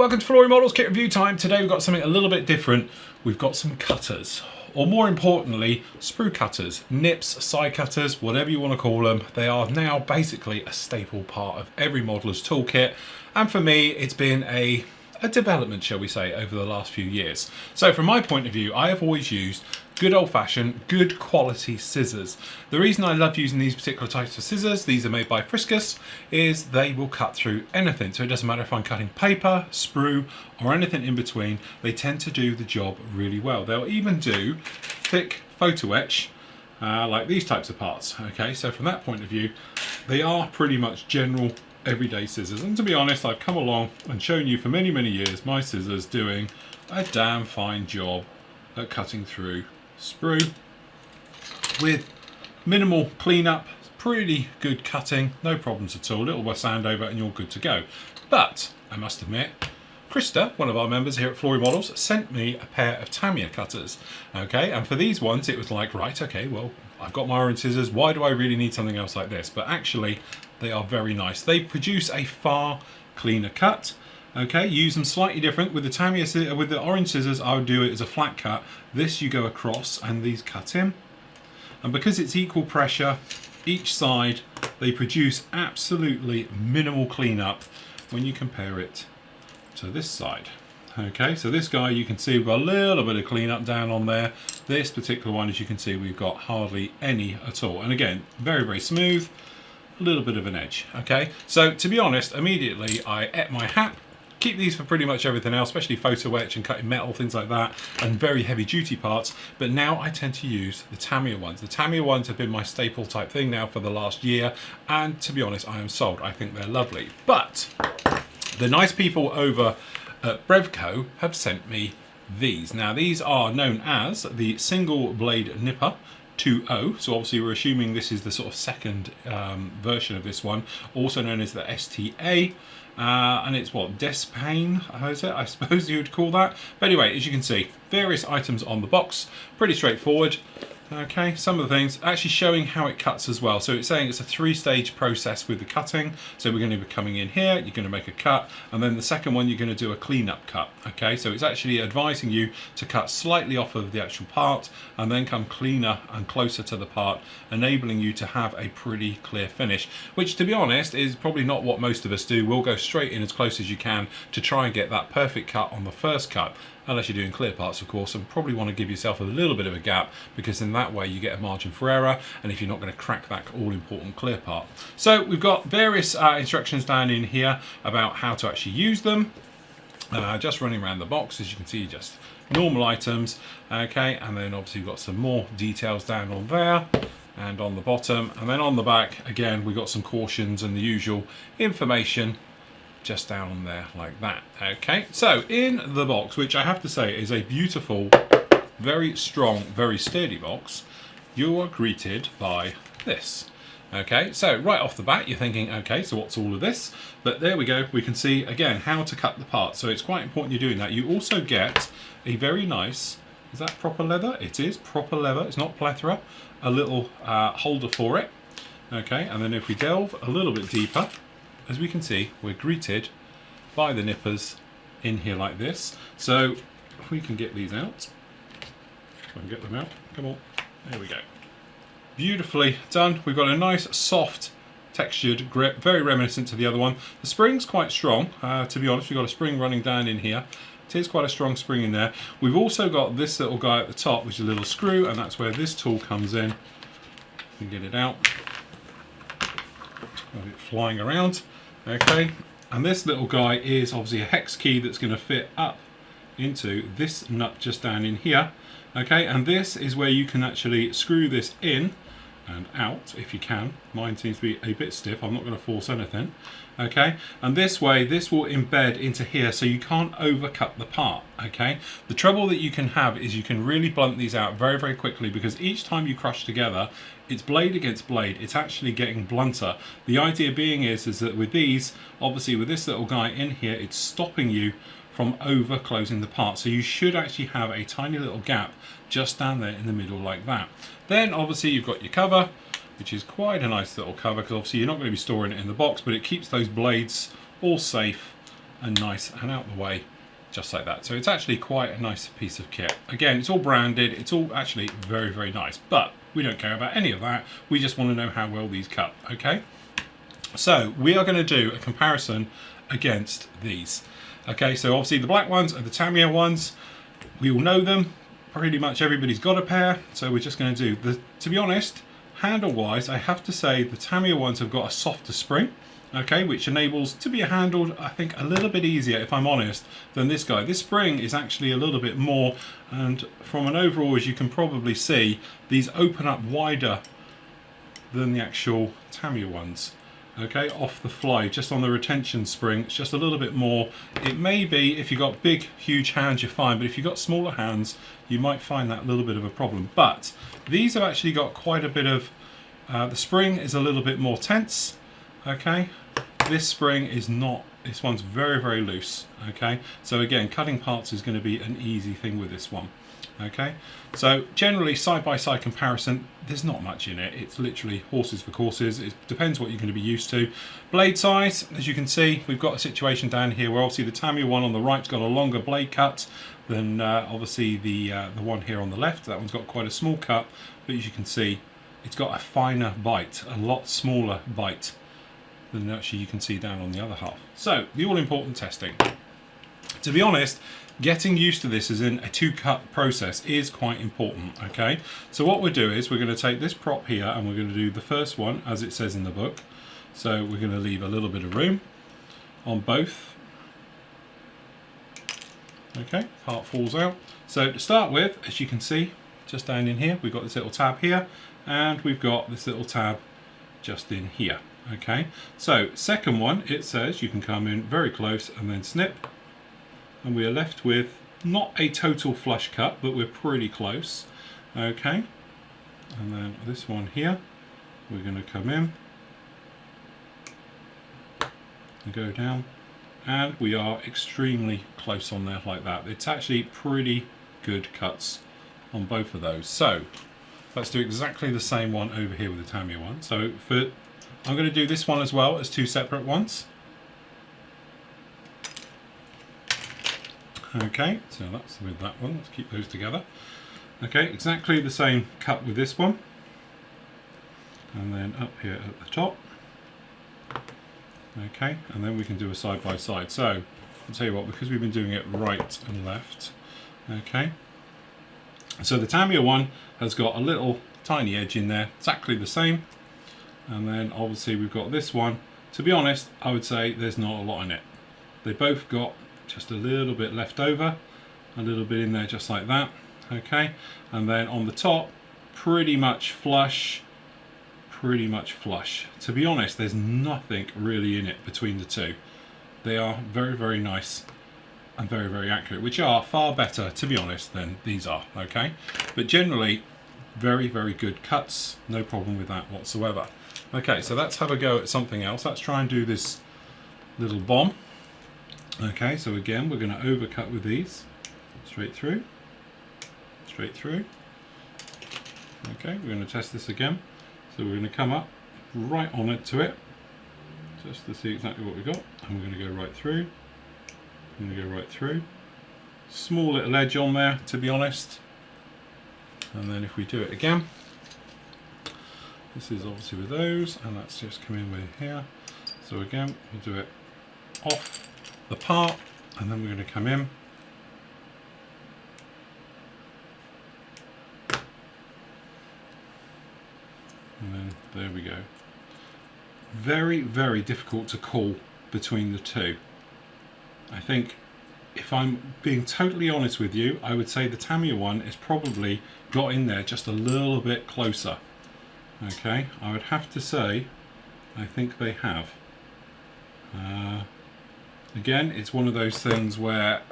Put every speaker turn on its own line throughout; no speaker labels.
welcome to Flooring Models Kit Review time. Today we've got something a little bit different. We've got some cutters, or more importantly, sprue cutters, nips, side cutters, whatever you want to call them. They are now basically a staple part of every modeller's toolkit. And for me, it's been a development, shall we say, over the last few years. So from my point of view, I have always used good old-fashioned, good quality scissors. The reason I love using these particular types of scissors, these are made by Friskus, is they will cut through anything. So it doesn't matter if I'm cutting paper, sprue, or anything in between, they tend to do the job really well. They'll even do thick photo etch, like these types of parts. Okay, so from that point of view, they are pretty much general everyday scissors. And to be honest, I've come along and shown you for many, many years my scissors doing a damn fine job at cutting through sprue with minimal cleanup, pretty good cutting, no problems at all. Little sand over and you're good to go. But I must admit, Krista, one of our members here at Flooring Models, sent me a pair of Tamiya cutters. Okay, and for these ones it was like, right, okay, well, I've got my orange scissors, why do I really need something else like this? But actually they are very nice. They produce a far cleaner cut. Okay, use them slightly different. With the Tamiya, with the orange scissors, I would do it as a flat cut. This you go across and these cut in. And because it's equal pressure, each side, they produce absolutely minimal cleanup when you compare it to this side. Okay, so this guy you can see we've got a little bit of cleanup down on there. This particular one, as you can see, we've got hardly any at all. And again, very, very smooth, a little bit of an edge. Okay, so to be honest, immediately I ate my hat. Keep these for pretty much everything else, especially photo etch and cutting metal, things like that, and very heavy duty parts. But now I tend to use the Tamiya ones. The Tamiya ones have been my staple type thing now for the last year, and to be honest, I am sold. I think they're lovely. But the nice people over at Brevco have sent me these. Now these are known as the single blade nipper 2.0, so obviously we're assuming this is the sort of second version of this one, also known as the STA. And it's what, DSPIAE, is it? I suppose you would call that. But anyway, as you can see, various items on the box, pretty straightforward. Okay, some of the things actually showing how it cuts as well. So it's saying it's a 3-stage process with the cutting. So we're going to be coming in here, you're going to make a cut, and then the second one you're going to do a cleanup cut. Okay, so it's actually advising you to cut slightly off of the actual part and then come cleaner and closer to the part, enabling you to have a pretty clear finish, which to be honest is probably not what most of us do. We'll go straight in as close as you can to try and get that perfect cut on the first cut. Unless you're doing clear parts, of course, and probably want to give yourself a little bit of a gap, because in that way you get a margin for error, and if you're not going to crack that all-important clear part. So we've got various instructions down in here about how to actually use them. Just running around the box, as you can see, just normal items. Okay, and then obviously we've got some more details down on there and on the bottom, and then on the back, again, we've got some cautions and the usual information just down on there like that. Okay, so in the box, which I have to say is a beautiful, very strong, very sturdy box, you are greeted by this. Okay, so right off the bat you're thinking, okay, so what's all of this? But there we go, we can see again how to cut the part. So it's quite important you're doing that. You also get a very nice, is that proper leather? It is proper leather, it's not plethora, a little holder for it. Okay, and then if we delve a little bit deeper, as we can see, we're greeted by the nippers in here like this. So if we can get these out, if I can get them out, come on, there we go. Beautifully done. We've got a nice soft textured grip, very reminiscent to the other one. The spring's quite strong, to be honest. We've got a spring running down in here. It is quite a strong spring in there. We've also got this little guy at the top, which is a little screw, and that's where this tool comes in. We can get it out. Got it flying around. Okay, and this little guy is obviously a hex key that's going to fit up into this nut just down in here. Okay, and this is where you can actually screw this in and out if you can. Mine seems to be a bit stiff, I'm not going to force anything. Okay, and this way this will embed into here so you can't overcut the part. Okay, the trouble that you can have is you can really blunt these out very, very quickly, because each time you crush together, it's blade against blade, it's actually getting blunter. The idea being is that with these, obviously with this little guy in here, it's stopping you from over closing the part. So you should actually have a tiny little gap just down there in the middle like that. Then obviously you've got your cover, which is quite a nice little cover, because obviously you're not going to be storing it in the box, but it keeps those blades all safe and nice and out the way, just like that. So it's actually quite a nice piece of kit. Again, it's all branded, it's all actually very, very nice, but we don't care about any of that. We just want to know how well these cut, okay? So we are going to do a comparison against these. Okay, so obviously the black ones are the Tamiya ones. We all know them. Pretty much everybody's got a pair. So we're just going to do to be honest, handle wise, I have to say the Tamiya ones have got a softer spring. Okay, which enables to be handled, I think, a little bit easier, if I'm honest, than this guy. This spring is actually a little bit more, and from an overall, as you can probably see, these open up wider than the actual Tamiya ones. Okay, off the fly, just on the retention spring, it's just a little bit more. It may be, if you've got big, huge hands, you're fine, but if you've got smaller hands, you might find that a little bit of a problem. But these have actually got quite a bit of, the spring is a little bit more tense. Okay, this spring is not, this one's very, very loose. Okay, so again, cutting parts is going to be an easy thing with this one. Okay, so generally side-by-side comparison, there's not much in it. It's literally horses for courses. It depends what you're going to be used to. Blade size, as you can see, we've got a situation down here where obviously the Tamiya one on the right's got a longer blade cut than obviously the one here on the left. That one's got quite a small cut, but as you can see, it's got a finer bite, a lot smaller bite than actually you can see down on the other half. So the all-important testing. To be honest, getting used to this as in a two-cut process is quite important. Okay, so what we'll do is we're going to take this prop here and we're going to do the first one as it says in the book. So we're going to leave a little bit of room on both. Okay, part falls out. So to start with, as you can see, just down in here, we've got this little tab here, and we've got this little tab just in here. Okay, so second one, it says you can come in very close and then snip, and we are left with not a total flush cut, but we're pretty close. Okay, and then this one here, we're going to come in and go down, and we are extremely close on there like that. It's actually pretty good cuts on both of those. So let's do exactly the same one over here with the Tamiya one. So I'm going to do this one as well as two separate ones. Okay, so that's with that one. Let's keep those together. Okay, exactly the same cut with this one. And then up here at the top. Okay, and then we can do a side by side. So I'll tell you what, because we've been doing it right and left. Okay, so the Tamiya one has got a little tiny edge in there, exactly the same. And then obviously we've got this one. To be honest, I would say there's not a lot in it. They both got just a little bit left over, a little bit in there just like that. Okay, and then on the top, pretty much flush. To be honest, there's nothing really in it between the two. They are very, very nice and very, very accurate, which are far better, to be honest, than these are. Okay, but generally very, very good cuts, no problem with that whatsoever. Okay, so let's have a go at something else. Let's try and do this little bomb. Okay, so again, we're going to overcut with these. Straight through. Straight through. Okay, we're going to test this again. So we're going to come up right on it to it, just to see exactly what we got. And we're going to go right through. I'm going to go right through. Small little edge on there, to be honest. And then if we do it again, this is obviously with those, and let's just come in with here. So again, we'll do it off the part, and then we're going to come in. And then there we go. Very, very difficult to call between the two. I think, if I'm being totally honest with you, I would say the Tamiya one is probably got in there just a little bit closer. Okay, I would have to say, I think they have. Again, it's one of those things where,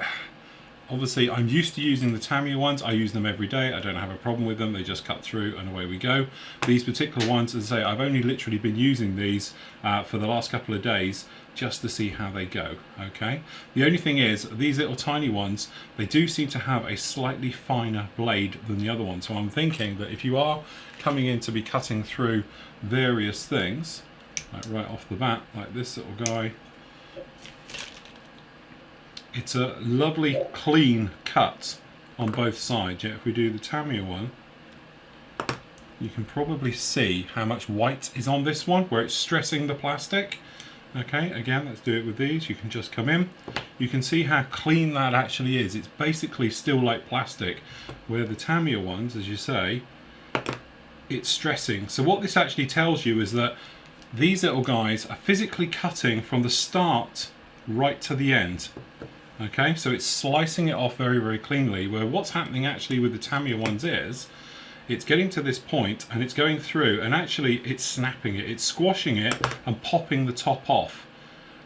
obviously, I'm used to using the Tamiya ones. I use them every day. I don't have a problem with them. They just cut through and away we go. These particular ones, as I say, I've only literally been using these for the last couple of days just to see how they go. Okay. The only thing is, these little tiny ones, they do seem to have a slightly finer blade than the other one. So I'm thinking that if you are coming in to be cutting through various things, like right off the bat, like this little guy, it's a lovely clean cut on both sides. Yeah, if we do the Tamiya one, you can probably see how much white is on this one where it's stressing the plastic. Okay, again, let's do it with these. You can just come in. You can see how clean that actually is. It's basically still like plastic, where the Tamiya ones, as you say, it's stressing. So what this actually tells you is that these little guys are physically cutting from the start right to the end. Okay, so it's slicing it off very, very cleanly, where what's happening actually with the Tamiya ones is it's getting to this point and it's going through and actually it's snapping it, it's squashing it and popping the top off.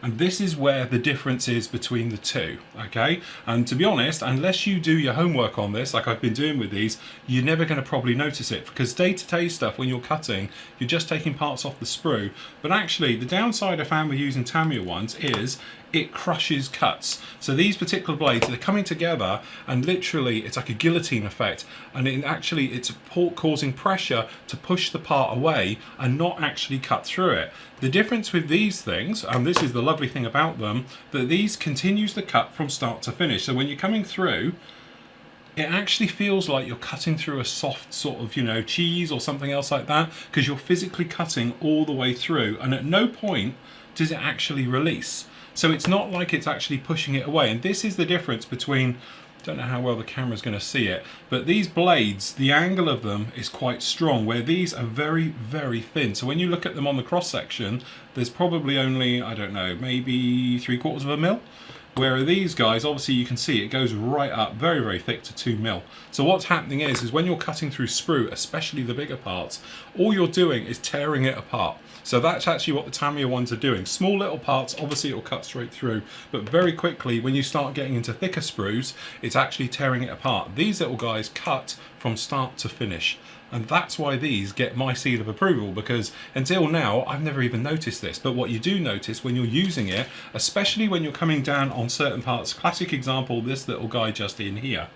And this is where the difference is between the two, okay? And to be honest, unless you do your homework on this, like I've been doing with these, you're never going to probably notice it, because day-to-day stuff, when you're cutting, you're just taking parts off the sprue. But actually, the downside I found with using Tamiya ones is it crushes cuts. So these particular blades, they're coming together and literally it's like a guillotine effect, and it's causing pressure to push the part away and not actually cut through it. The difference with these things, and this is the lovely thing about them, that these continues the cut from start to finish. So when you're coming through, it actually feels like you're cutting through a soft sort of, cheese or something else like that, because you're physically cutting all the way through, and at no point does it actually release. So it's not like it's actually pushing it away. And this is the difference between, don't know how well the camera's going to see it, but these blades, the angle of them is quite strong, where these are very, very thin. So when you look at them on the cross section, there's probably only, I don't know, maybe 3/4 of a mil. Where these guys, obviously you can see it goes right up, very, very thick, to 2 mil. So what's happening is when you're cutting through sprue, especially the bigger parts, all you're doing is tearing it apart. So that's actually what the Tamiya ones are doing. Small little parts, obviously it'll cut straight through, but very quickly when you start getting into thicker sprues, it's actually tearing it apart. These little guys cut from start to finish. And that's why these get my seal of approval, because until now, I've never even noticed this. But what you do notice when you're using it, especially when you're coming down on certain parts, classic example, this little guy just in here.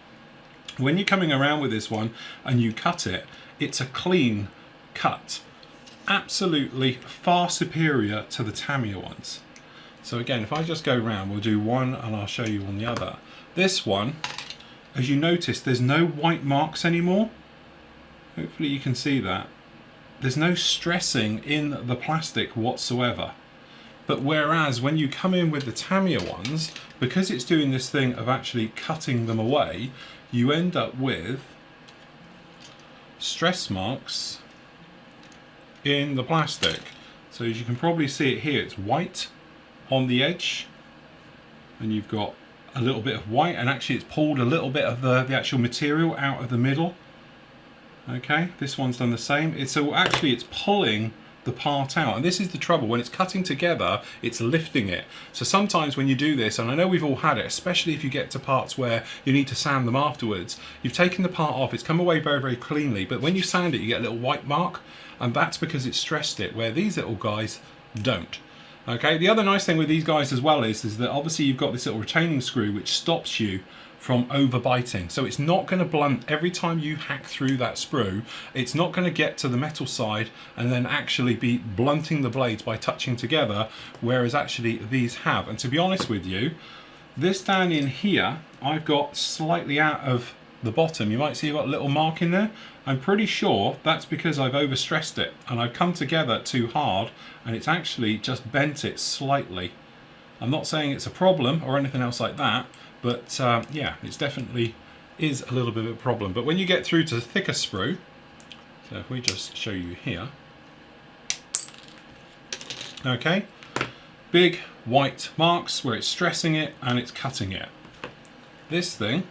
When you're coming around with this one and you cut it, it's a clean cut. Absolutely far superior to the Tamiya ones. So again, if I just go round, we'll do one and I'll show you on the other. This one, as you notice, there's no white marks anymore. Hopefully you can see that. There's no stressing in the plastic whatsoever. But whereas when you come in with the Tamiya ones, because it's doing this thing of actually cutting them away, you end up with stress marks in the plastic. So as you can probably see it here, it's white on the edge, and you've got a little bit of white, and actually it's pulled a little bit of the actual material out of the middle. Okay, this one's done the same. It's pulling the part out, and this is the trouble. When it's cutting together, it's lifting it. So sometimes when you do this, and I know we've all had it, especially if you get to parts where you need to sand them afterwards, you've taken the part off, it's come away very, very cleanly, but when you sand it, you get a little white mark, and that's because it stressed it, where these little guys don't. Okay, the other nice thing with these guys as well is that obviously you've got this little retaining screw which stops you from over biting. So it's not going to blunt every time you hack through that sprue. It's not going to get to the metal side and then actually be blunting the blades by touching together, whereas actually these have. And to be honest with you, this down in here, I've got slightly out of the bottom. You might see I've got a little mark in there. I'm pretty sure that's because I've overstressed it and I've come together too hard and it's actually just bent it slightly. I'm not saying it's a problem or anything else like that, but yeah, it's definitely is a little bit of a problem. But when you get through to the thicker sprue, so if we just show you here, okay, big white marks where it's stressing it and it's cutting it. This thing,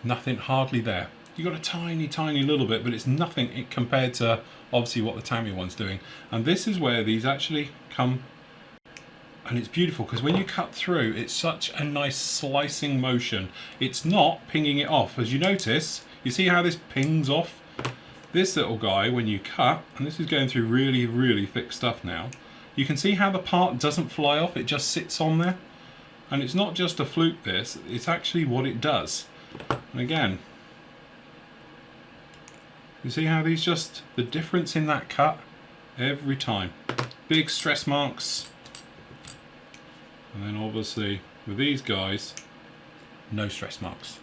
nothing hardly there. You got a tiny little bit, but it's nothing compared to obviously what the Tamiya one's doing. And this is where these actually come, and it's beautiful because when you cut through, it's such a nice slicing motion. It's not pinging it off. As you notice, you see how this pings off? This little guy, when you cut, and this is going through really, really thick stuff now, you can see how the part doesn't fly off, it just sits on there. And it's not just a fluke this, it's actually what it does. And again, you see how these just, the difference in that cut every time. Big stress marks. And then obviously with these guys, no stress marks.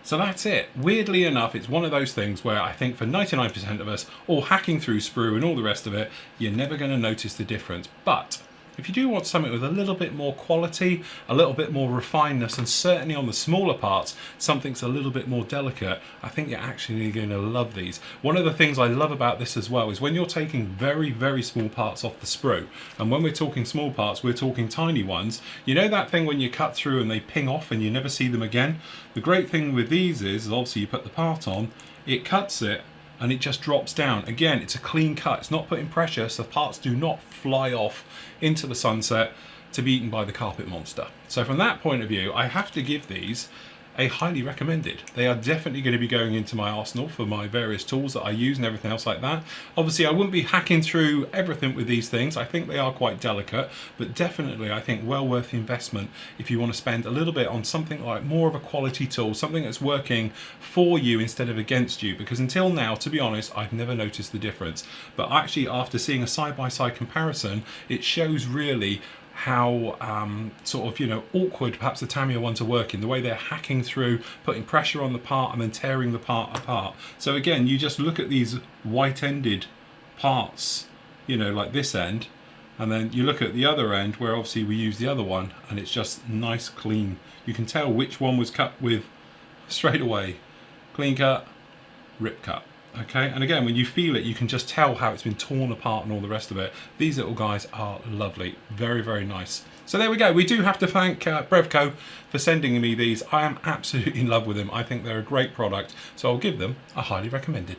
So that's it. Weirdly enough, it's one of those things where I think for 99% of us, all hacking through sprue and all the rest of it, you're never going to notice the difference. But if you do want something with a little bit more quality, a little bit more refinedness, and certainly on the smaller parts, something's a little bit more delicate, I think you're actually going to love these. One of the things I love about this as well is when you're taking very, very small parts off the sprue, and when we're talking small parts, we're talking tiny ones. You know that thing when you cut through and they ping off and you never see them again? The great thing with these is obviously you put the part on, it cuts it, and it just drops down. Again, it's a clean cut. It's not putting pressure, so parts do not fly off into the sunset to be eaten by the carpet monster. So from that point of view, I have to give these a highly recommended. They are definitely going to be going into my arsenal for my various tools that I use and everything else like that. Obviously, I wouldn't be hacking through everything with these things. I think they are quite delicate, but definitely I think well worth the investment if you want to spend a little bit on something like more of a quality tool, something that's working for you instead of against you. Because until now, to be honest, I've never noticed the difference. But actually, after seeing a side-by-side comparison, it shows really how sort of, you know, awkward perhaps the Tamiya ones are working, the way they're hacking through, putting pressure on the part and then tearing the part apart. So again, you just look at these white-ended parts, you know, like this end, and then you look at the other end where obviously we use the other one, and it's just nice, clean. You can tell which one was cut with straight away. Clean cut, rip cut. Okay, and again, when you feel it, you can just tell how it's been torn apart and all the rest of it. These little guys are lovely. Very, very nice. So there we go. We do have to thank Brevco for sending me these. I am absolutely in love with them. I think they're a great product, so I'll give them a highly recommended.